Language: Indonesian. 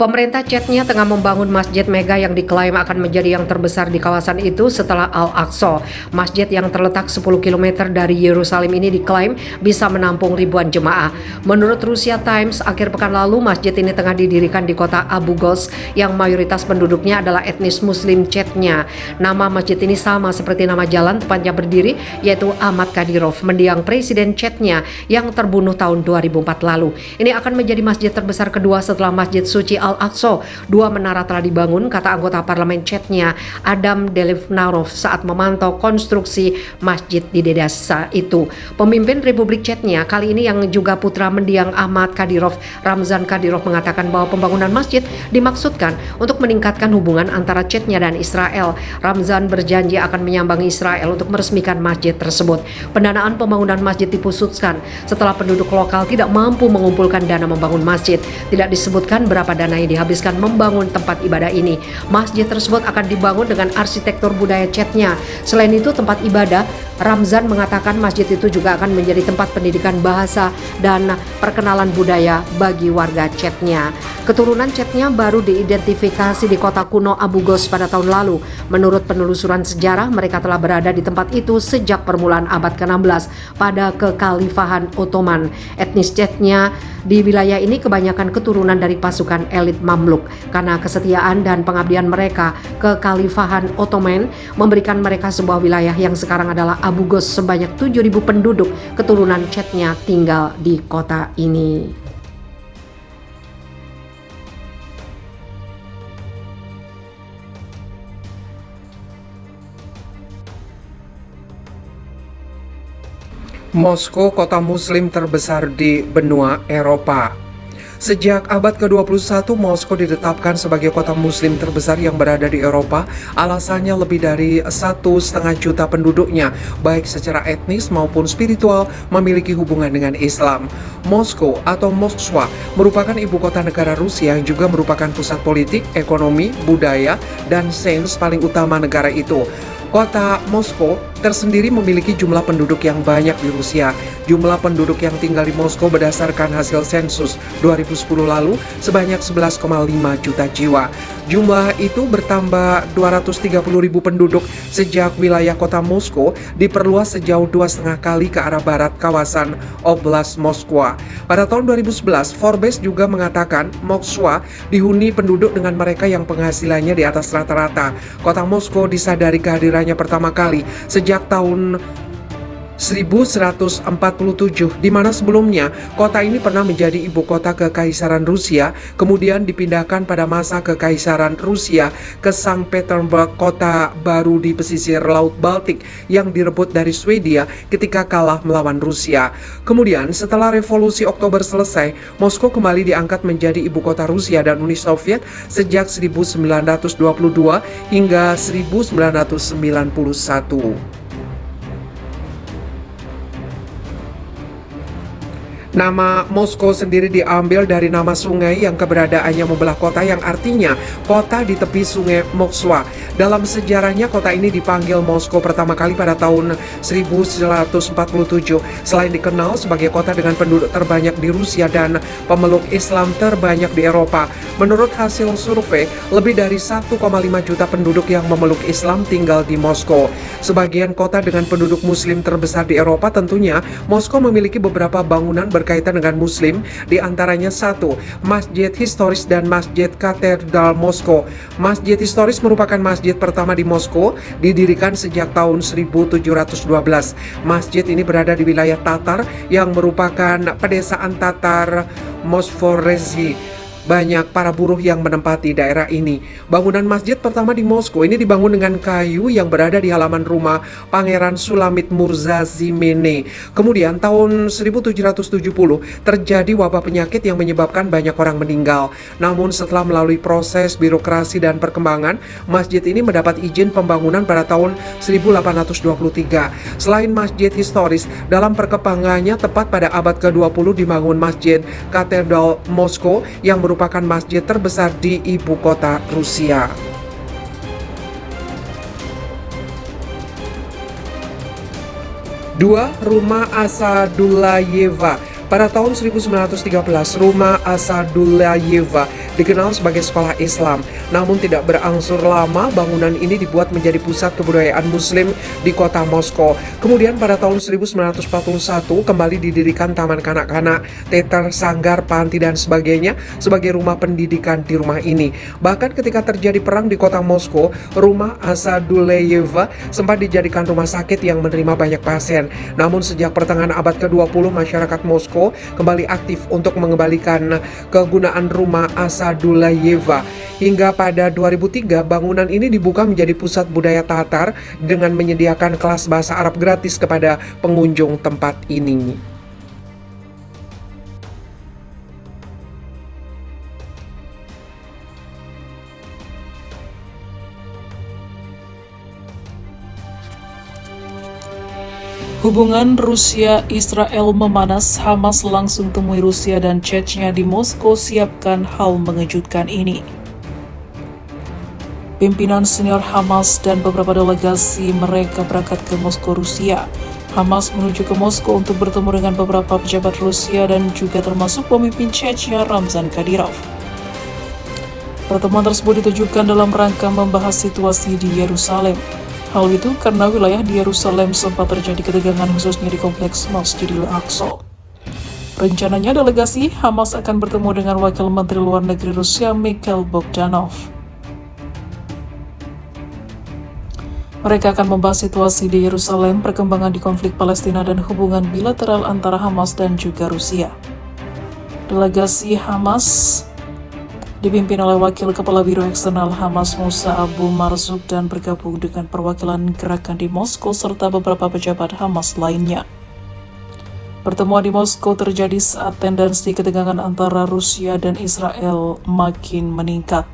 Pemerintah Chechnya tengah membangun masjid mega yang diklaim akan menjadi yang terbesar di kawasan itu setelah Al-Aqsa. Masjid yang terletak 10 km dari Yerusalem ini diklaim bisa menampung ribuan jemaah. Menurut Russia Times, akhir pekan lalu masjid ini tengah didirikan di kota Abu Ghosh yang mayoritas penduduknya adalah etnis Muslim Chechnya. Nama masjid ini sama seperti nama jalan tempatnya berdiri, yaitu Ahmad Kadyrov, mendiang Presiden Chechnya yang terbunuh tahun 2004 lalu. Ini akan menjadi masjid terbesar kedua setelah Masjid Suci Al-Aqsa. Dua menara telah dibangun, kata anggota parlemen Chechnya Adam Delevnarov saat memantau konstruksi masjid di desa itu. Pemimpin Republik Chechnya kali ini yang juga putra mendiang Ahmad Kadyrov, Ramzan Kadyrov, mengatakan bahwa pembangunan masjid dimaksudkan untuk meningkatkan hubungan antara Chechnya dan Israel. Ramzan berjanji akan menyambangi Israel untuk meresmikan masjid tersebut. Pendanaan pembangunan masjid dipusatkan setelah penduduk lokal tidak mampu mengumpulkan dana membangun masjid. Tidak disebutkan berapa dana yang dihabiskan membangun tempat ibadah ini. Masjid tersebut akan dibangun dengan arsitektur budaya Chechnya. Selain itu, tempat ibadah, Ramzan mengatakan masjid itu juga akan menjadi tempat pendidikan bahasa dan perkenalan budaya bagi warga Chechnya. Keturunan Chechnya baru diidentifikasi di kota kuno Abu Ghosh pada tahun lalu. Menurut penelusuran sejarah, mereka telah berada di tempat itu sejak permulaan abad ke-16 pada kekhalifahan Ottoman. Etnis Chechnya di wilayah ini kebanyakan keturunan dari pasukan elit Mamluk. Karena kesetiaan dan pengabdian mereka ke Khalifahan Ottoman memberikan mereka sebuah wilayah yang sekarang adalah Abu Ghosh. Sebanyak 7.000 penduduk keturunan Chechnya tinggal di kota ini. Moskow, kota muslim terbesar di benua Eropa. Sejak abad ke-21, Moskow ditetapkan sebagai kota muslim terbesar yang berada di Eropa. Alasannya lebih dari 1,5 juta penduduknya, baik secara etnis maupun spiritual, memiliki hubungan dengan Islam. Moskow atau Moskwa merupakan ibu kota negara Rusia yang juga merupakan pusat politik, ekonomi, budaya, dan sains paling utama negara itu. Kota Moskow tersendiri memiliki jumlah penduduk yang banyak di Rusia. Jumlah penduduk yang tinggal di Moskow berdasarkan hasil sensus 2010 lalu sebanyak 11,5 juta jiwa. Jumlah itu bertambah 230.000 penduduk sejak wilayah kota Moskow diperluas sejauh 2,5 kali ke arah barat kawasan Oblast Moskwa. Pada tahun 2011, Forbes juga mengatakan Moskwa dihuni penduduk dengan mereka yang penghasilannya di atas rata-rata. Kota Moskow disadari kehadirannya pertama kali sejak tahun 1147, di mana sebelumnya kota ini pernah menjadi ibu kota Kekaisaran Rusia, kemudian dipindahkan pada masa Kekaisaran Rusia ke Sankt Petersburg, kota baru di pesisir Laut Baltik yang direbut dari Swedia ketika kalah melawan Rusia. Kemudian setelah Revolusi Oktober selesai, Moskow kembali diangkat menjadi ibu kota Rusia dan Uni Soviet sejak 1922 hingga 1991. Nama Moskow sendiri diambil dari nama sungai yang keberadaannya membelah kota yang artinya kota di tepi sungai Moskwa. Dalam sejarahnya kota ini dipanggil Moskow pertama kali pada tahun 1947. Selain dikenal sebagai kota dengan penduduk terbanyak di Rusia dan pemeluk Islam terbanyak di Eropa, menurut hasil survei lebih dari 1,5 juta penduduk yang memeluk Islam tinggal di Moskow. Sebagian kota dengan penduduk muslim terbesar di Eropa, tentunya Moskow memiliki beberapa bangunan berkaitan dengan muslim, di antaranya satu, Masjid Historis dan Masjid Katedral Moskow. Masjid Historis merupakan masjid pertama di Moskow, didirikan sejak tahun 1712. Masjid ini berada di wilayah Tatar yang merupakan pedesaan Tatar Mosforesi. Banyak para buruh yang menempati daerah ini. Bangunan masjid pertama di Moskow ini dibangun dengan kayu yang berada di halaman rumah Pangeran Sulamit Murza Zimene. Kemudian tahun 1770 terjadi wabah penyakit yang menyebabkan banyak orang meninggal. Namun setelah melalui proses birokrasi dan perkembangan, masjid ini mendapat izin pembangunan pada tahun 1823. Selain masjid historis, dalam perkembangannya tepat pada abad ke-20 dibangun Masjid Katedral Moskow yang merupakan masjid terbesar di ibu kota Rusia. Dua, Rumah Asadullayeva. Pada tahun 1913, Rumah Asadullayeva dikenal sebagai sekolah Islam. Namun tidak berangsur lama, bangunan ini dibuat menjadi pusat kebudayaan Muslim di kota Moskow. Kemudian pada tahun 1941 kembali didirikan taman kanak-kanak, teater, sanggar, panti, dan sebagainya sebagai rumah pendidikan di rumah ini. Bahkan ketika terjadi perang di kota Moskow, rumah Asadullayeva sempat dijadikan rumah sakit yang menerima banyak pasien. Namun sejak pertengahan abad ke-20, masyarakat Moskow kembali aktif untuk mengembalikan kegunaan rumah Asadullayeva. Hingga pada 2003, bangunan ini dibuka menjadi pusat budaya Tatar dengan menyediakan kelas bahasa Arab gratis kepada pengunjung tempat ini. Hubungan Rusia-Israel memanas, Hamas langsung temui Rusia dan Chechnya di Moskow siapkan hal mengejutkan ini. Pimpinan senior Hamas dan beberapa delegasi mereka berangkat ke Moskow, Rusia. Hamas menuju ke Moskow untuk bertemu dengan beberapa pejabat Rusia dan juga termasuk pemimpin Chechnya Ramzan Kadyrov. Pertemuan tersebut ditujukan dalam rangka membahas situasi di Yerusalem. Hal itu karena wilayah di Yerusalem sempat terjadi ketegangan khususnya di kompleks Masjidil Aqsa. Rencananya delegasi Hamas akan bertemu dengan Wakil Menteri Luar Negeri Rusia Mikhail Bogdanov. Mereka akan membahas situasi di Yerusalem, perkembangan di konflik Palestina, dan hubungan bilateral antara Hamas dan juga Rusia. Delegasi Hamas dipimpin oleh Wakil Kepala Biro Eksternal Hamas Musa Abu Marzuk dan bergabung dengan perwakilan gerakan di Moskow serta beberapa pejabat Hamas lainnya. Pertemuan di Moskow terjadi saat tendensi ketegangan antara Rusia dan Israel makin meningkat.